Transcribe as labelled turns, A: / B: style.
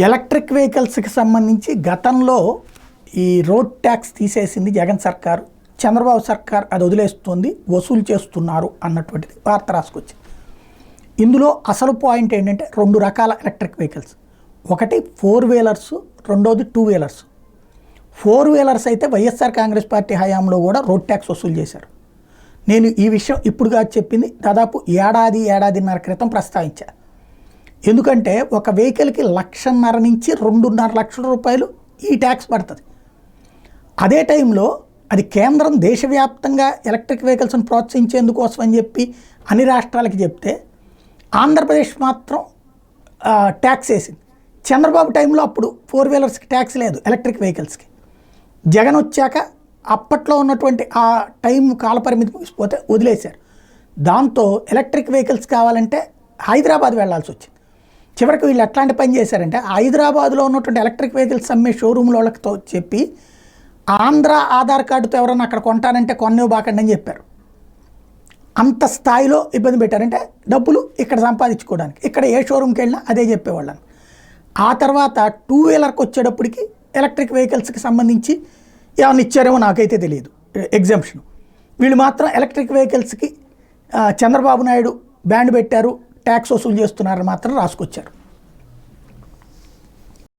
A: Electric వెహికల్స్కి సంబంధించి గతంలో ఈ రోడ్ ట్యాక్స్ తీసేసింది జగన్ సర్కారు, చంద్రబాబు సర్కార్ అది వదిలేస్తుంది, వసూలు చేస్తున్నారు అన్నటువంటిది వార్త రాసుకొచ్చింది. ఇందులో అసలు పాయింట్ ఏంటంటే రెండు రకాల ఎలక్ట్రిక్ వెహికల్స్, ఒకటి 4 వీలర్స్, రెండోది 2 వీలర్స్. 4 వీలర్స్ అయితే వైఎస్ఆర్ కాంగ్రెస్ పార్టీ హయాంలో కూడా రోడ్ ట్యాక్స్ వసూలు చేశారు. నేను ఈ విషయం ఇప్పుడుగా చెప్పింది దాదాపు ఏడాదిన్నర క్రితం ప్రస్తావించాను. ఎందుకంటే ఒక వెహికల్కి 1,50,000 నుంచి 2.5 లక్షల రూపాయలు ఈ ట్యాక్స్ పడుతుంది. అదే టైంలో అది కేంద్రం దేశవ్యాప్తంగా ఎలక్ట్రిక్ వెహికల్స్ని ప్రోత్సహించేందుకోసం అని చెప్పి అన్ని రాష్ట్రాలకి చెప్తే ఆంధ్రప్రదేశ్ మాత్రం ట్యాక్స్ వేసింది. చంద్రబాబు టైంలో అప్పుడు 4 వీలర్స్కి ట్యాక్స్ లేదు, ఎలక్ట్రిక్ వెహికల్స్కి. జగన్ వచ్చాక అప్పట్లో ఉన్నటువంటి ఆ టైం కాలపరిమితి ముగిసిపోతే వదిలేశారు. దాంతో ఎలక్ట్రిక్ వెహికల్స్ కావాలంటే హైదరాబాద్ వెళ్లాల్సి వచ్చింది. చివరికి వీళ్ళు ఎట్లాంటి పని చేశారంటే హైదరాబాద్లో ఉన్నటువంటి ఎలక్ట్రిక్ వెహికల్స్ అమ్మే షోరూమ్ల వాళ్ళతో చెప్పి ఆంధ్ర ఆధార్ కార్డుతో ఎవరన్నా అక్కడ కొంటానంటే కొన్నివ్వబాకండి అని చెప్పారు. అంత స్థాయిలో ఇబ్బంది పెట్టారంటే డబ్బులు ఇక్కడ సంపాదించుకోవడానికి. ఇక్కడ ఏ షోరూమ్కి వెళ్ళినా అదే చెప్పేవాళ్ళని. ఆ తర్వాత 2 వీలర్కి వచ్చేటప్పటికి ఎలక్ట్రిక్ వెహికల్స్కి సంబంధించి ఏమన్నా ఇచ్చారేమో నాకైతే తెలియదు, ఎగ్జామ్షన్. వీళ్ళు మాత్రం ఎలక్ట్రిక్ వెహికల్స్కి చంద్రబాబు నాయుడు బ్యాండ్ పెట్టారు, ట్యాక్స్ వసూలు చేస్తున్నారని మాత్రం రాసుకొచ్చారు.